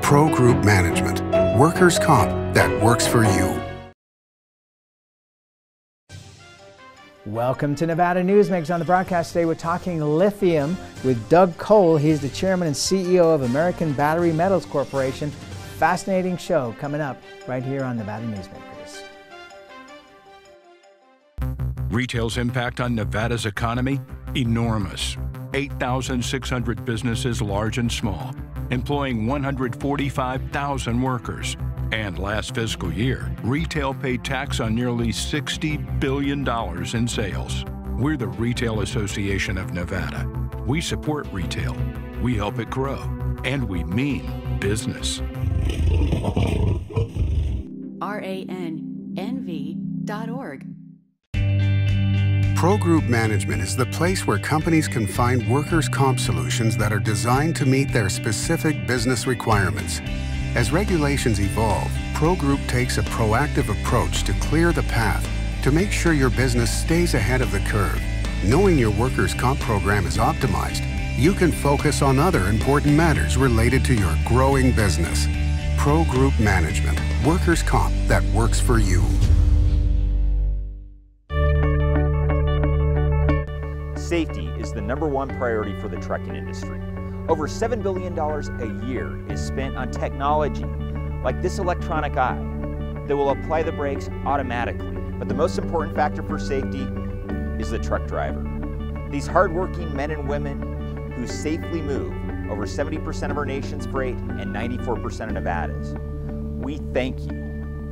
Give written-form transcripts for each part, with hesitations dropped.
Pro Group Management. Workers' comp that works for you. Welcome to Nevada Newsmakers. On the broadcast today, we're talking lithium with Doug Cole. He's the chairman and CEO of American Battery Metals Corporation. Fascinating show coming up right here on Nevada Newsmakers. Retail's impact on Nevada's economy? Enormous. 8,600 businesses, large and small, employing 145,000 workers. And last fiscal year, retail paid tax on nearly $60 billion in sales. We're the Retail Association of Nevada. We support retail, we help it grow, and we mean business. RANNV.org. Pro Group Management is the place where companies can find workers' comp solutions that are designed to meet their specific business requirements. As regulations evolve, Pro Group takes a proactive approach to clear the path to make sure your business stays ahead of the curve. Knowing your workers' comp program is optimized, you can focus on other important matters related to your growing business. Pro Group Management, workers' comp that works for you. Safety is the #1 priority for the trucking industry. Over $7 billion a year is spent on technology like this electronic eye that will apply the brakes automatically. But the most important factor for safety is the truck driver. These hardworking men and women who safely move over 70% of our nation's freight and 94% of Nevada's. We thank you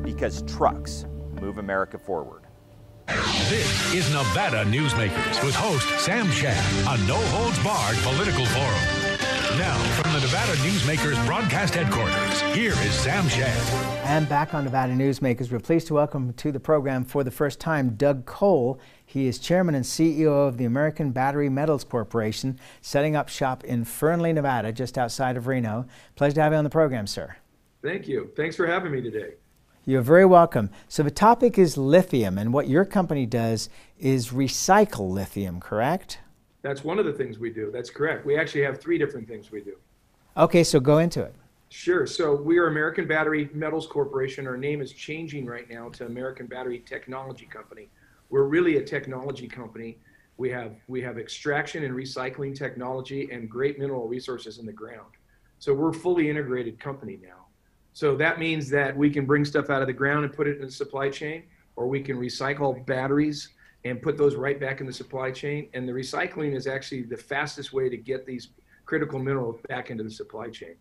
because trucks move America forward. This is Nevada Newsmakers with host Sam Shad, a no-holds-barred political forum. Now, from the Nevada Newsmakers broadcast headquarters, here is Sam Shad. And back on Nevada Newsmakers, we're pleased to welcome to the program for the first time Doug Cole. He is chairman and CEO of the American Battery Metals Corporation, setting up shop in Fernley, Nevada, just outside of Reno. Pleasure to have you on the program, sir. Thank you. Thanks for having me today. You're very welcome. So the topic is lithium, and what your company does is recycle lithium, correct? That's one of the things we do. That's correct. We actually have 3 different things we do. Okay, so go into it. Sure. So we are American Battery Metals Corporation. Our name is changing right now to American Battery Technology Company. We're really a technology company. We have extraction and recycling technology and great mineral resources in the ground. So we're a fully integrated company now. So that means that we can bring stuff out of the ground and put it in the supply chain, or we can recycle batteries and put those right back in the supply chain. And the recycling is actually the fastest way to get these critical minerals back into the supply chain.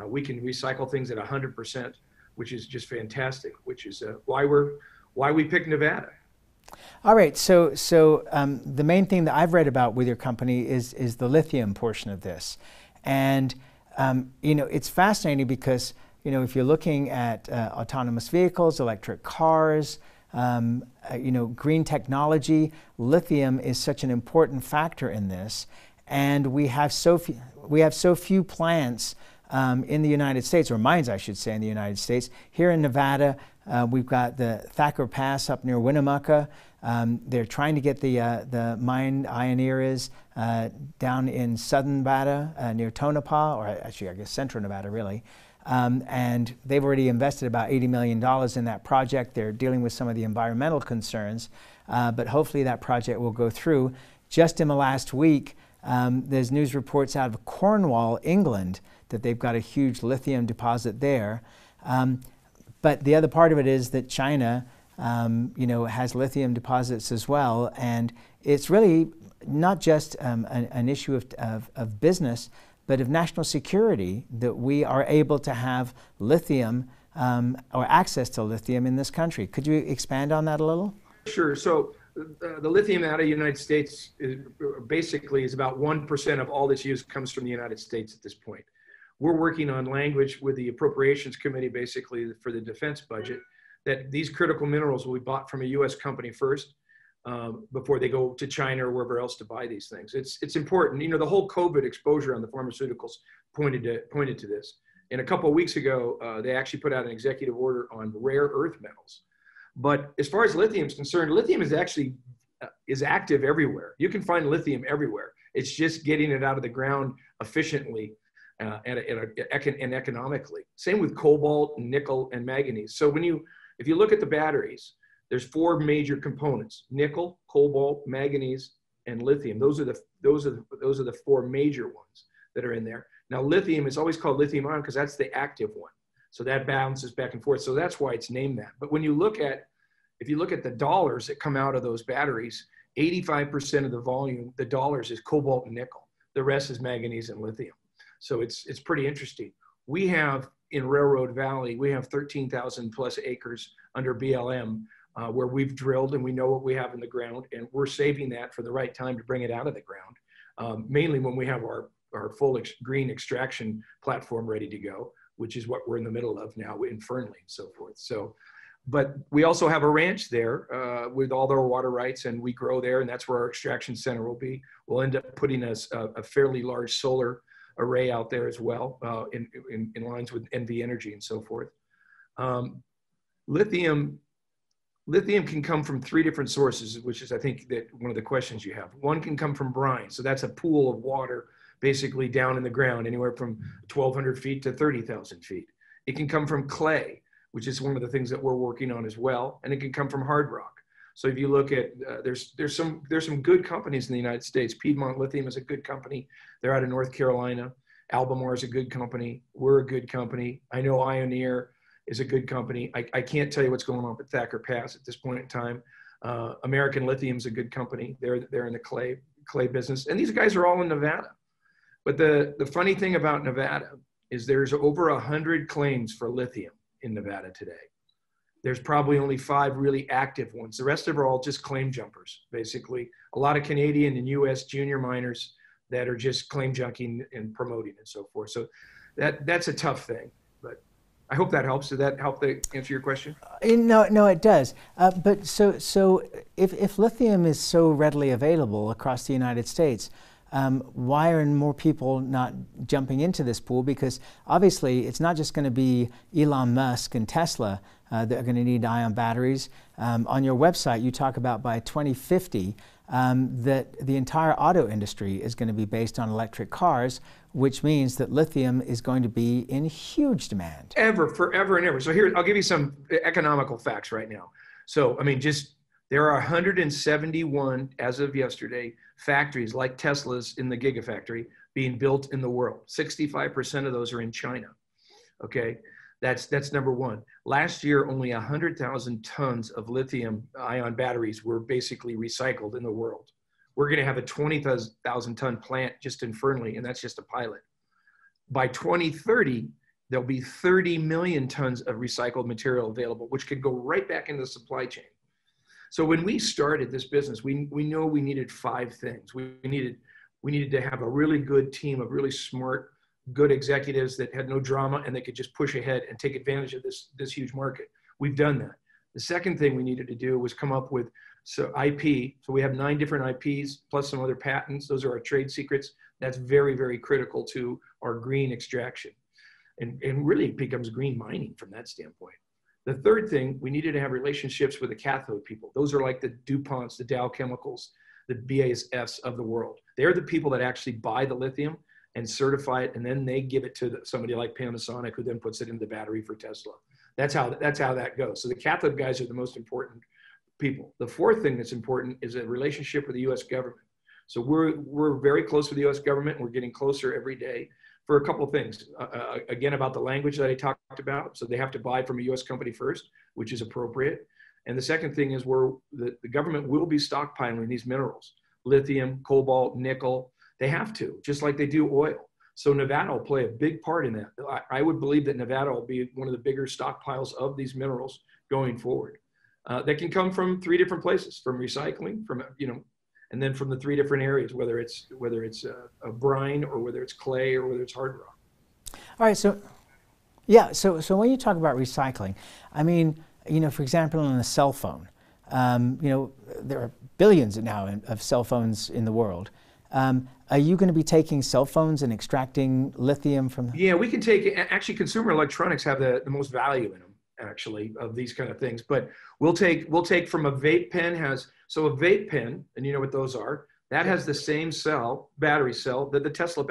We can recycle things at 100%, which is just fantastic, which is why we picked Nevada. All right, so the main thing that I've read about with your company is the lithium portion of this. And, it's fascinating because, if you're looking at autonomous vehicles, electric cars, green technology, lithium is such an important factor in this. And we have so few plants in the United States, or mines, I should say, in the United States. Here in Nevada, we've got the Thacker Pass up near Winnemucca. They're trying to get the mine Ioneer is down in southern Nevada near Tonopah, or actually I guess central Nevada really. And they've already invested about $80 million in that project. They're dealing with some of the environmental concerns, but hopefully that project will go through. Just in the last week, there's news reports out of Cornwall, England, that they've got a huge lithium deposit there. But the other part of it is that China, has lithium deposits as well, and it's really not just an issue of business, but of national security that we are able to have lithium or access to lithium in this country. Could you expand on that a little? Sure. So the lithium out of the United States is about 1% of all that's used comes from the United States at this point. We're working on language with the Appropriations Committee basically for the defense budget that these critical minerals will be bought from a U.S. company first before they go to China or wherever else to buy these things. It's important. The whole COVID exposure on the pharmaceuticals pointed to this. And a couple of weeks ago, they actually put out an executive order on rare earth metals. But as far as lithium is concerned, lithium is active everywhere. You can find lithium everywhere. It's just getting it out of the ground efficiently and economically. Same with cobalt, nickel, and manganese. So if you look at the batteries, there's four major components: nickel, cobalt, manganese, and lithium. Those are the four major ones that are in there. Now, lithium is always called lithium ion because that's the active one. So that bounces back and forth. So that's why it's named that. But if you look at the dollars that come out of those batteries, 85% of the volume, the dollars, is cobalt and nickel. The rest is manganese and lithium. So it's pretty interesting. We have in Railroad Valley, we have 13,000 plus acres under BLM where we've drilled and we know what we have in the ground, and we're saving that for the right time to bring it out of the ground, mainly when we have our full green extraction platform ready to go, which is what we're in the middle of now in Fernley and so forth. So, but we also have a ranch there with all their water rights, and we grow there, and that's where our extraction center will be. We'll end up putting a fairly large solar array out there as well, in lines with NV Energy and so forth. Lithium can come from three different sources, which is, I think, that one of the questions you have. One can come from brine, so that's a pool of water basically down in the ground, anywhere from 1,200 feet to 30,000 feet. It can come from clay, which is one of the things that we're working on as well, and it can come from hard rock. So if you look at, there's some good companies in the United States. Piedmont Lithium is a good company. They're out of North Carolina. Albemarle is a good company. We're a good company. I know Ioneer is a good company. I can't tell you what's going on with Thacker Pass at this point in time. American Lithium is a good company. They're in the clay business, and these guys are all in Nevada. But the funny thing about Nevada is there's over 100 claims for lithium in Nevada today. There's probably only 5 really active ones. The rest of them are all just claim jumpers, basically. A lot of Canadian and US junior miners that are just claim junking and promoting and so forth. So that's a tough thing, but I hope that helps. Did that help to answer your question? No, it does. But so if lithium is so readily available across the United States, why are more people not jumping into this pool? Because obviously it's not just going to be Elon Musk and Tesla that are going to need ion batteries. On your website, you talk about by 2050 that the entire auto industry is going to be based on electric cars, which means that lithium is going to be in huge demand. Forever and ever. So here, I'll give you some economical facts right now. So, I mean, there are 171, as of yesterday, factories like Tesla's in the Gigafactory being built in the world. 65% of those are in China. Okay, that's number one. Last year, only 100,000 tons of lithium-ion batteries were basically recycled in the world. We're going to have a 20,000 ton plant just in Fernley, and that's just a pilot. By 2030, there'll be 30 million tons of recycled material available, which could go right back into the supply chain. So when we started this business, we know we needed 5 things. We needed to have a really good team of really smart, good executives that had no drama and they could just push ahead and take advantage of this huge market. We've done that. The second thing we needed to do was come up with IP. So we have 9 different IPs plus some other patents. Those are our trade secrets. That's very, very critical to our green extraction. And really it becomes green mining from that standpoint. The third thing, we needed to have relationships with the cathode people. Those are like the DuPonts, the Dow Chemicals, the BASFs of the world. They're the people that actually buy the lithium and certify it, and then they give it to somebody like Panasonic, who then puts it in the battery for Tesla. That's how that goes. So the cathode guys are the most important people. The fourth thing that's important is a relationship with the U.S. government. So we're very close with the U.S. government. We're getting closer every day for a couple of things. Again, about the language that I talked about. So they have to buy from a U.S. company first, which is appropriate. And the second thing is the government will be stockpiling these minerals: lithium, cobalt, nickel. They have to, just like they do oil. So Nevada will play a big part in that. I would believe that Nevada will be one of the bigger stockpiles of these minerals going forward. That can come from 3 different places: from recycling, and then from the 3 different areas, whether it's a brine, or whether it's clay, or whether it's hard rock. All right, so yeah, so when you talk about recycling, I mean, for example, on a cell phone, there are billions now of cell phones in the world. Are you going to be taking cell phones and extracting lithium from them? Yeah, we can take, actually consumer electronics have the most value in them, actually, of these kind of things. But we'll take from a vape pen so a vape pen, and you know what those are, that has the same battery cell that the Tesla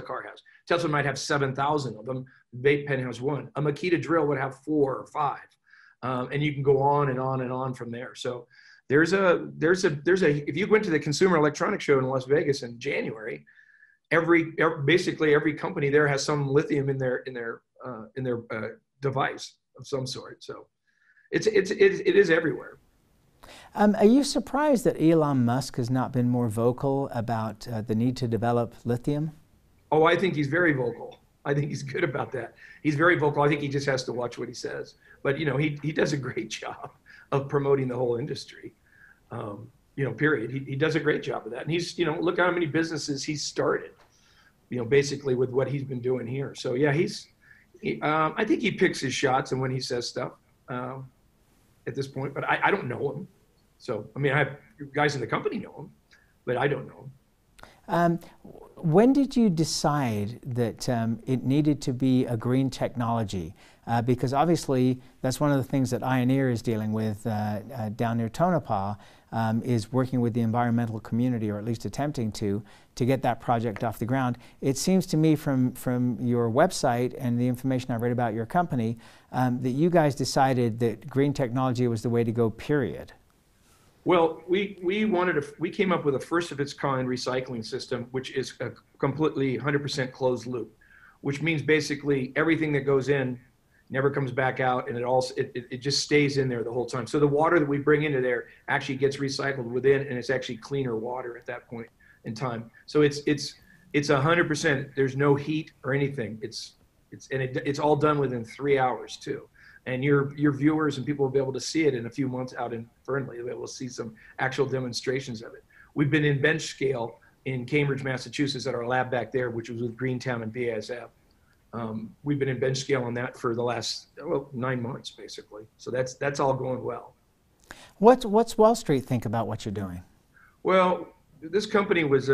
car has. Tesla might have 7,000 of them. Vape pen has one. A Makita drill would have 4 or 5. And you can go on and on and on from there. So if you went to the Consumer Electronics Show in Las Vegas in January, basically every company there has some lithium in their device of some sort. So it is everywhere. Are you surprised that Elon Musk has not been more vocal about the need to develop lithium? Oh, I think he's very vocal. I think he's good about that. He's very vocal. I think he just has to watch what he says. But, you know, he does a great job of promoting the whole industry, you know, period. He does a great job of that. And he's, you know, look how many businesses he's started, you know, basically with what he's been doing here. So, yeah, I think he picks his shots and when he says stuff at this point. But I don't know him. So, I mean, I have guys in the company know him, but I don't know him. When did you decide that it needed to be a green technology? Because obviously that's one of the things that Ioneer is dealing with down near Tonopah, is working with the environmental community, or at least attempting to get that project off the ground. It seems to me from your website and the information I read about your company that you guys decided that green technology was the way to go, period. Well, we came up with a first of its kind recycling system, which is a completely 100% closed loop, which means basically everything that goes in never comes back out, and it just stays in there the whole time. So the water that we bring into there actually gets recycled within, and it's actually cleaner water at that point in time. So it's 100%. There's no heat or anything. It's all done within 3 hours too. And your viewers and people will be able to see it in a few months out in Fernley. They'll be able to see some actual demonstrations of it. We've been in bench scale in Cambridge, Massachusetts at our lab back there, which was with Greentown and BASF. We've been in bench scale on that for the last 9 months, basically. So that's all going well. What's Wall Street think about what you're doing? Well, this company was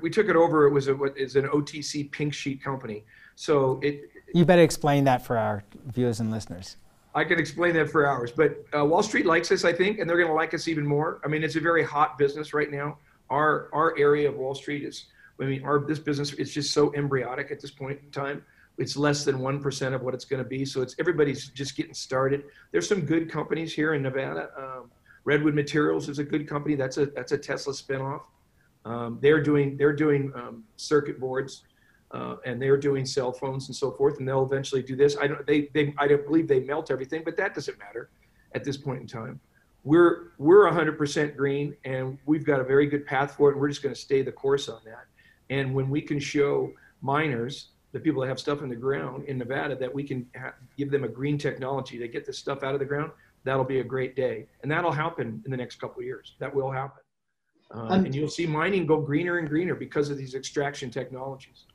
we took it over. It was an OTC pink sheet company. So you better explain that for our viewers and listeners. I can explain that for hours, but Wall Street likes us, I think, and they're going to like us even more. I mean, it's a very hot business right now. Our area of Wall Street is, this business is just so embryonic at this point in time. It's less than 1% of what it's going to be. So everybody's just getting started. There's some good companies here in Nevada. Redwood Materials is a good company. That's a Tesla spinoff. They're doing circuit boards. And they're doing cell phones and so forth, and they'll eventually do this. I don't believe they melt everything, but that doesn't matter at this point in time. We're 100% green, and we've got a very good path for it, and we're just going to stay the course on that. And when we can show miners, the people that have stuff in the ground in Nevada, that we can give them a green technology to get this stuff out of the ground, that'll be a great day. And that'll happen in the next couple of years. That will happen. And you'll see mining go greener and greener because of these extraction technologies.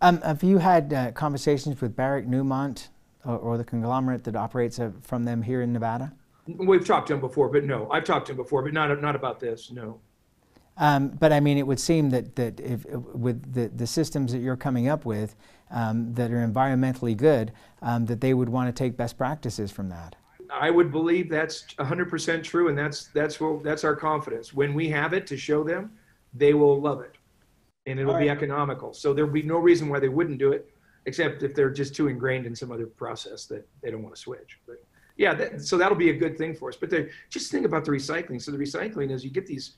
Have you had conversations with Barrick Newmont or the conglomerate that operates from them here in Nevada? We've talked to them before, but no. I've talked to them before, but not about this, no. But I mean, it would seem that if with the systems that you're coming up with that are environmentally good, that they would want to take best practices from that. I would believe that's 100% true, and that's our confidence. When we have it to show them, they will love it. And it'll be economical. So there'll be no reason why they wouldn't do it, except if they're just too ingrained in some other process that they don't want to switch. But yeah, so that'll be a good thing for us. But just think about the recycling. So the recycling is you get these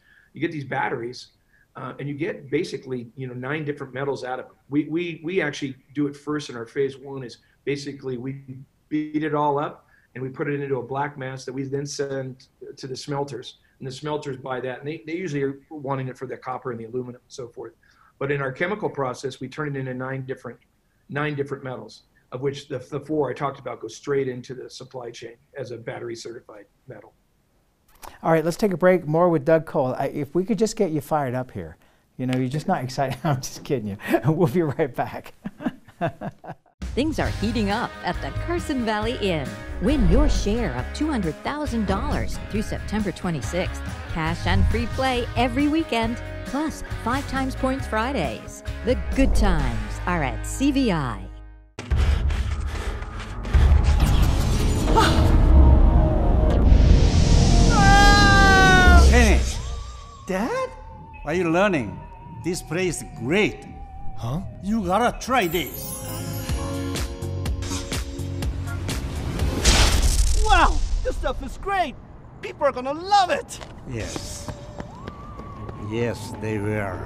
batteries, and you get basically 9 different metals out of them. We actually do it first in our phase 1. Is basically we beat it all up and we put it into a black mass that we then send to the smelters, and the smelters buy that, and they usually are wanting it for the copper and the aluminum and so forth. But in our chemical process, we turn it into 9 different metals, of which the 4 I talked about go straight into the supply chain as a battery certified metal. All right, let's take a break. More with Doug Cole. If we could just get you fired up here. You're just not excited. I'm just kidding you. We'll be right back. Things are heating up at the Carson Valley Inn. Win your share of $200,000 through September 26th. Cash and free play every weekend, plus 5 times points Fridays. The good times are at CVI. Kenny! Dad? What are you learning? This place is great. Huh? You gotta try this. Wow, this stuff is great. People are gonna love it. Yes. Yes, they will.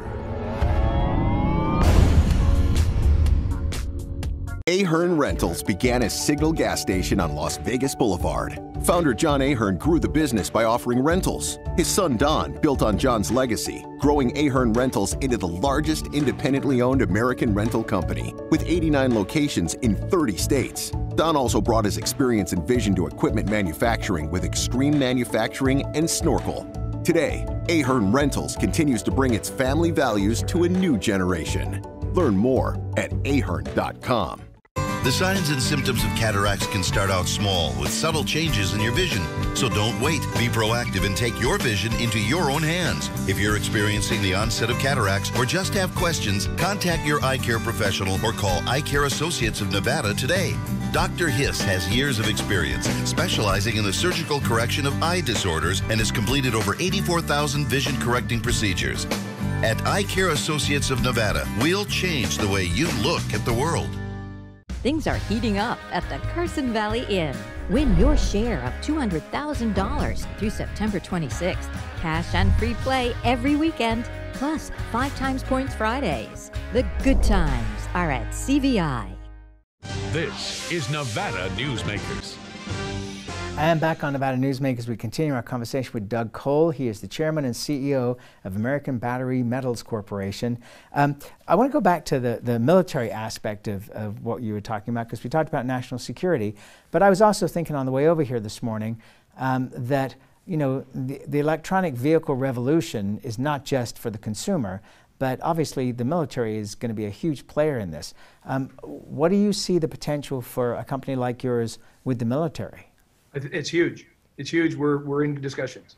Ahern Rentals began as Signal Gas Station on Las Vegas Boulevard. Founder John Ahern grew the business by offering rentals. His son Don built on John's legacy, growing Ahern Rentals into the largest independently owned American rental company, with 89 locations in 30 states. Don also brought his experience and vision to equipment manufacturing with Extreme Manufacturing and Snorkel. Today, Ahern Rentals continues to bring its family values to a new generation. Learn more at ahern.com. The signs and symptoms of cataracts can start out small with subtle changes in your vision. So don't wait. Be proactive and take your vision into your own hands. If you're experiencing the onset of cataracts or just have questions, contact your eye care professional or call Eye Care Associates of Nevada today. Dr. Hiss has years of experience specializing in the surgical correction of eye disorders and has completed over 84,000 vision correcting procedures. At Eye Care Associates of Nevada, we'll change the way you look at the world. Things are heating up at the Carson Valley Inn. Win your share of $200,000 through September 26th. Cash and free play every weekend, plus 5 times points Fridays. The good times are at CVI. This is Nevada Newsmakers. I am back on Nevada Newsmakers. We continue our conversation with Doug Cole. He is the chairman and CEO of American Battery Metals Corporation. I want to go back to the military aspect of what you were talking about, because we talked about national security. But I was also thinking on the way over here this morning that, you know, the electronic vehicle revolution is not just for the consumer, but obviously the military is going to be a huge player in this. What do you see the potential for a company like yours with the military? It's huge. It's huge. We're in discussions.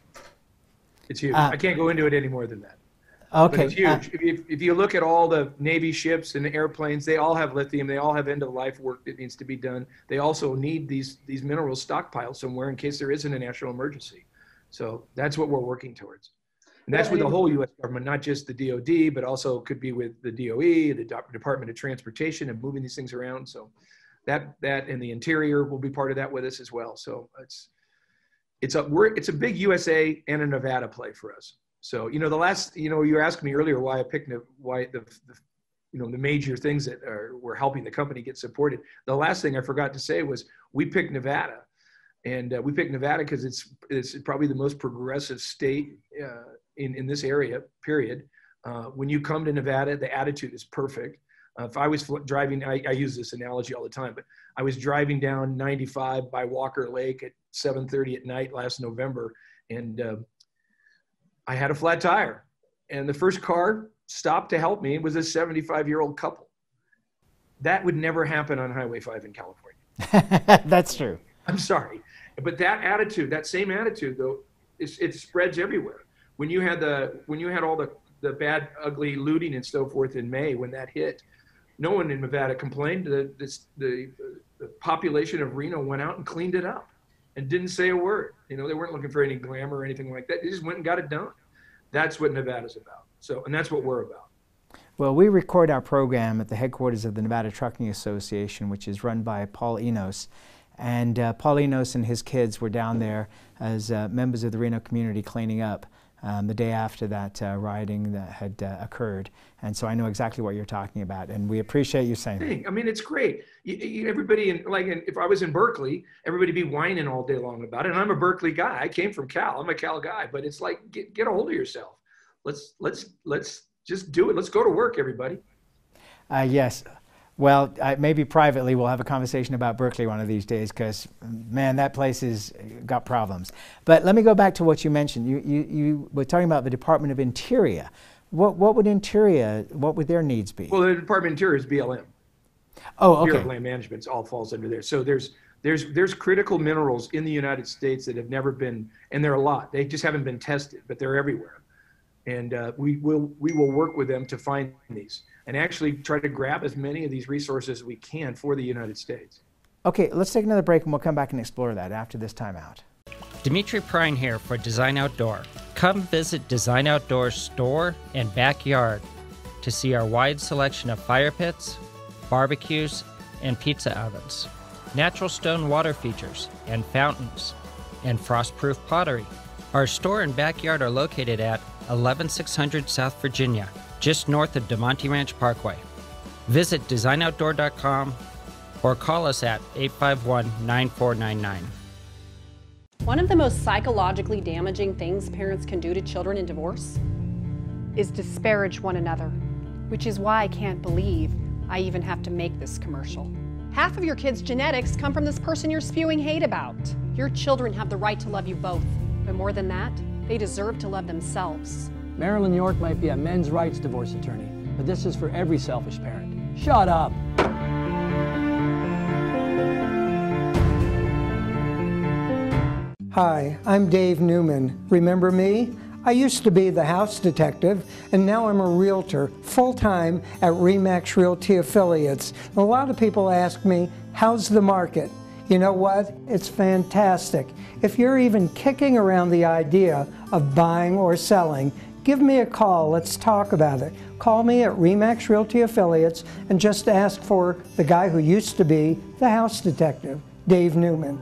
It's huge. I can't go into it any more than that. Okay. But it's huge. If you look at all the Navy ships and airplanes, they all have lithium. They all have end-of-life work that needs to be done. They also need these minerals stockpiled somewhere in case there isn't a national emergency. So that's what we're working towards. And that's with the whole U.S. government, not just the DOD, but also could be with the DOE, the Department of Transportation, and moving these things around. So that and the Interior will be part of that with us as well. So it's a big USA and a Nevada play for us. So, you know, you were asking me earlier why I picked the major things that were helping the company get supported. The last thing I forgot to say was we picked Nevada, and we picked Nevada because it's probably the most progressive state in this area, period. When you come to Nevada, the attitude is perfect. If I was driving, I use this analogy all the time, but I was driving down 95 by Walker Lake at 7:30 at night last November, and I had a flat tire. And the first car stopped to help me was a 75-year-old couple. That would never happen on Highway 5 in California. That's true. I'm sorry. But that attitude, that same attitude, though, it spreads everywhere. When you had all the bad, ugly looting and so forth in May, when that hit, no one in Nevada complained. The population of Reno went out and cleaned it up and didn't say a word. You know, they weren't looking for any glamour or anything like that. They just went and got it done. That's what Nevada's about. So, and that's what we're about. Well, we record our program at the headquarters of the Nevada Trucking Association, which is run by Paul Enos. And Paul Enos and his kids were down there as members of the Reno community cleaning up the day after that rioting that had occurred. And so I know exactly what you're talking about, and we appreciate you saying that. I mean, it's great. Everybody, if I was in Berkeley, everybody be whining all day long about it. And I'm a Berkeley guy. I came from Cal. I'm a Cal guy. But it's like, get a hold of yourself. Let's just do it. Let's go to work, everybody. Yes. Well, maybe privately we'll have a conversation about Berkeley one of these days, because, man, that place has got problems. But let me go back to what you mentioned. You were talking about the Department of Interior. What would their needs be? Well, the Department of Interior is BLM. Oh, okay. Bureau of Land Management all falls under there. So there's critical minerals in the United States that have never been, and there are a lot. They just haven't been tested, but they're everywhere. And we will work with them to find these and actually try to grab as many of these resources as we can for the United States. Okay, let's take another break and we'll come back and explore that after this timeout. Dimitri Prine here for Design Outdoor. Come visit Design Outdoor's store and backyard to see our wide selection of fire pits, barbecues, and pizza ovens, natural stone water features and fountains, and frost-proof pottery. Our store and backyard are located at 11600 South Virginia, just north of DeMonte Ranch Parkway. Visit designoutdoor.com or call us at 851-9499. One of the most psychologically damaging things parents can do to children in divorce is disparage one another, which is why I can't believe I even have to make this commercial. Half of your kids' genetics come from this person you're spewing hate about. Your children have the right to love you both, but more than that, they deserve to love themselves. Marilyn York might be a men's rights divorce attorney, but this is for every selfish parent. Shut up! Hi, I'm Dave Newman. Remember me? I used to be the house detective, and now I'm a realtor full-time at RE/MAX Realty Affiliates. A lot of people ask me, how's the market? You know what? It's fantastic. If you're even kicking around the idea of buying or selling, give me a call. Let's talk about it. Call me at RE/MAX Realty Affiliates and just ask for the guy who used to be the house detective, Dave Newman.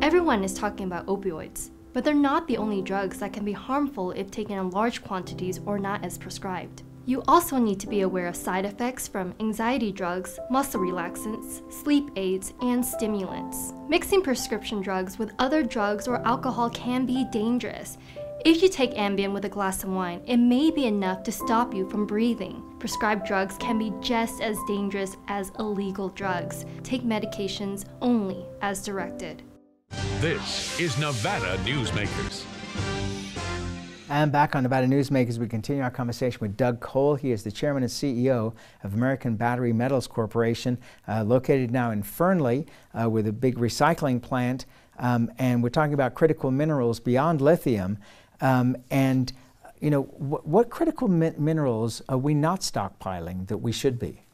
Everyone is talking about opioids, but they're not the only drugs that can be harmful if taken in large quantities or not as prescribed. You also need to be aware of side effects from anxiety drugs, muscle relaxants, sleep aids, and stimulants. Mixing prescription drugs with other drugs or alcohol can be dangerous. If you take Ambien with a glass of wine, it may be enough to stop you from breathing. Prescribed drugs can be just as dangerous as illegal drugs. Take medications only as directed. This is Nevada Newsmakers. And back on Nevada Newsmakers, we continue our conversation with Doug Cole. He is the chairman and CEO of American Battery Metals Corporation, located now in Fernley with a big recycling plant. And we're talking about critical minerals beyond lithium. And, you know, what critical minerals are we not stockpiling that we should be?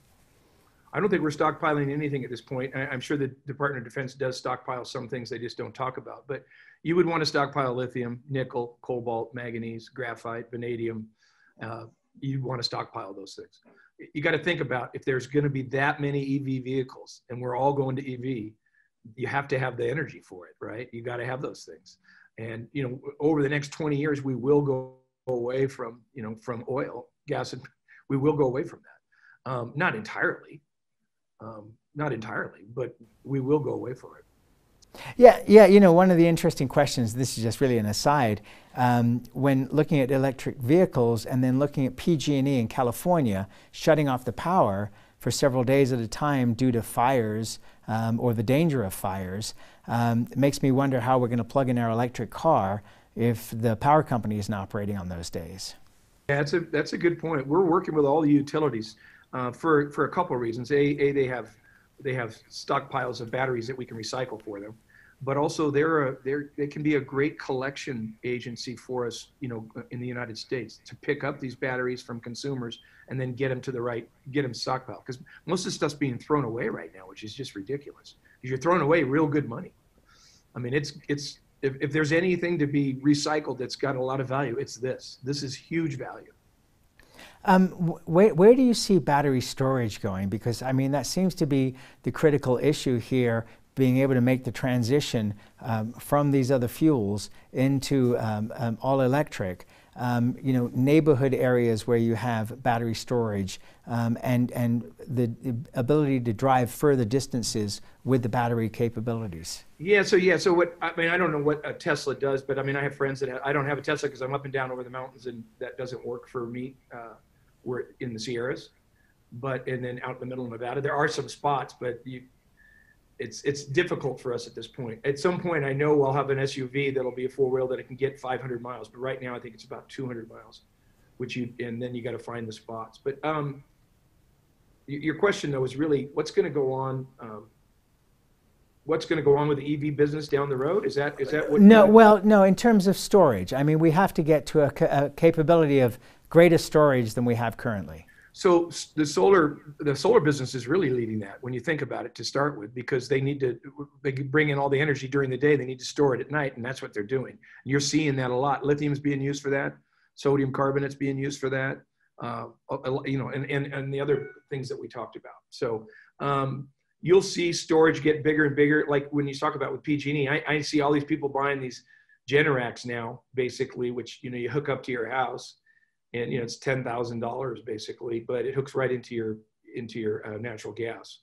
I don't think we're stockpiling anything at this point. I'm sure the Department of Defense does stockpile some things they just don't talk about. But you would want to stockpile lithium, nickel, cobalt, manganese, graphite, vanadium. You'd want to stockpile those things. You got to think about if there's going to be that many EV vehicles and we're all going to EV, you have to have the energy for it, right? You got to have those things. And, you know, over the next 20 years, we will go away from, you know, from oil, gas, and we will go away from that. Not entirely. Not entirely, but we will go away from it. Yeah. You know, one of the interesting questions, this is just really an aside, when looking at electric vehicles and then looking at PG&E in California shutting off the power for several days at a time due to fires or the danger of fires, it makes me wonder how we're going to plug in our electric car if the power company isn't operating on those days. Yeah, that's a good point. We're working with all the utilities. For a couple of reasons. They have stockpiles of batteries that we can recycle for them, but also they can be a great collection agency for us, you know, in the United States to pick up these batteries from consumers and then get them stockpiled. Because most of the stuff's being thrown away right now, which is just ridiculous. Because you're throwing away real good money. I mean, if there's anything to be recycled that's got a lot of value, it's this. This is huge value. Where do you see battery storage going? Because, I mean, that seems to be the critical issue here, being able to make the transition from these other fuels into all electric. You know, neighborhood areas where you have battery storage and the ability to drive further distances with the battery capabilities. So what, I mean, I don't know what a Tesla does, but I mean, I have friends that I don't have a Tesla because I'm up and down over the mountains and that doesn't work for me. We're in the Sierras, and then out in the middle of Nevada, there are some spots, but it's difficult for us at this point. At some point, I know I'll have an SUV that'll be a four-wheel that it can get 500 miles, but right now I think it's about 200 miles, and then you got to find the spots. But your question though is really what's going to go on. What's going to go on with the EV business down the road? Is that what? No. In terms of storage, I mean, we have to get to a capability of greater storage than we have currently. So the solar business is really leading that when you think about it to start with, because they bring in all the energy during the day, they need to store it at night, and that's what they're doing. You're seeing that a lot. Lithium's being used for that. Sodium carbonate's being used for that. you know, and the other things that we talked about. So you'll see storage get bigger and bigger. Like when you talk about with PG&E, I see all these people buying these Generacs now, basically, which, you know, you hook up to your house, and, you know, it's $10,000 basically, but it hooks right into your natural gas.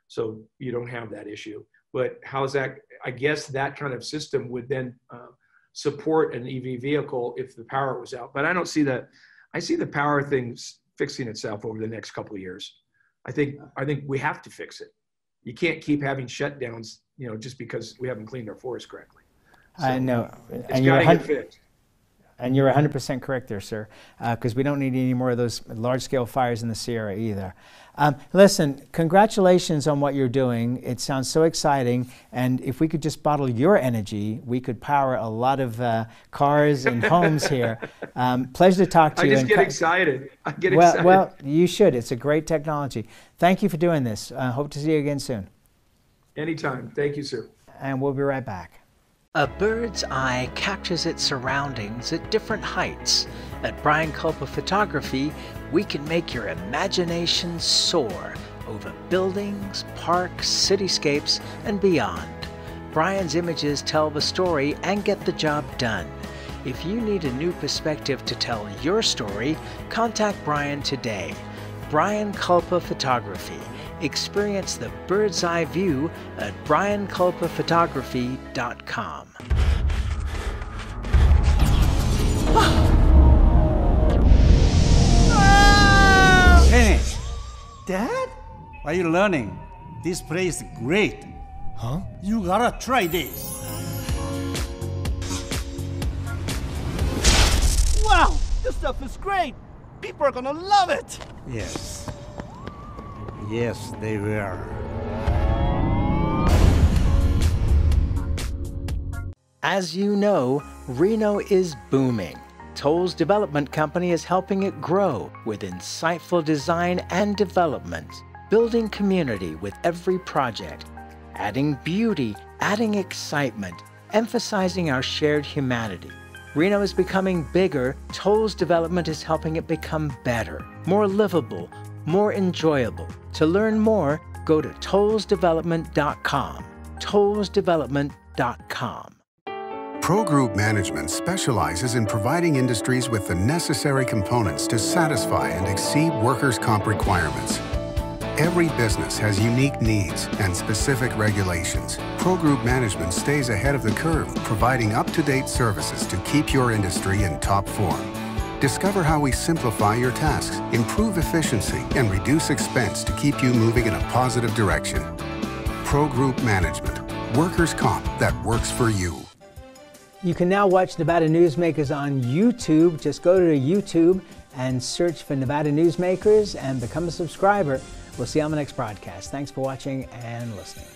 So you don't have that issue. But how's that? I guess that kind of system would then support an EV vehicle if the power was out. But I don't see that. I see the power thing fixing itself over the next couple of years. I think we have to fix it. You can't keep having shutdowns, you know, just because we haven't cleaned our forest correctly. So I know. It's got to get fixed. And you're 100% correct there, sir, because we don't need any more of those large-scale fires in the Sierra either. Listen, congratulations on what you're doing. It sounds so exciting, and if we could just bottle your energy, we could power a lot of cars and homes here. Pleasure to talk to you. I just get excited. I get excited. Well, you should. It's a great technology. Thank you for doing this. Hope to see you again soon. Anytime. Thank you, sir. And we'll be right back. A bird's eye captures its surroundings at different heights. At Brian Culpa Photography, we can make your imagination soar over buildings, parks, cityscapes, and beyond. Brian's images tell the story and get the job done. If you need a new perspective to tell your story, contact Brian today. Brian Culpa Photography. Experience the bird's eye view at brianculpaphotography.com. Kenny! Dad? What are you learning? This place is great. Huh? You gotta try this. Wow! This stuff is great! People are gonna love it! Yes. Yes, they will. As you know, Reno is booming. Toll's development company is helping it grow with insightful design and development, building community with every project, adding beauty, adding excitement, emphasizing our shared humanity. Reno is becoming bigger. Toll's development is helping it become better, more livable, more enjoyable. To learn more, go to tollsdevelopment.com. tollsdevelopment.com. Pro Group Management specializes in providing industries with the necessary components to satisfy and exceed workers' comp requirements. Every business has unique needs and specific regulations. Pro Group Management stays ahead of the curve, providing up-to-date services to keep your industry in top form. Discover how we simplify your tasks, improve efficiency, and reduce expense to keep you moving in a positive direction. Pro Group Management, workers' comp that works for you. You can now watch Nevada Newsmakers on YouTube. Just go to YouTube and search for Nevada Newsmakers and become a subscriber. We'll see you on the next broadcast. Thanks for watching and listening.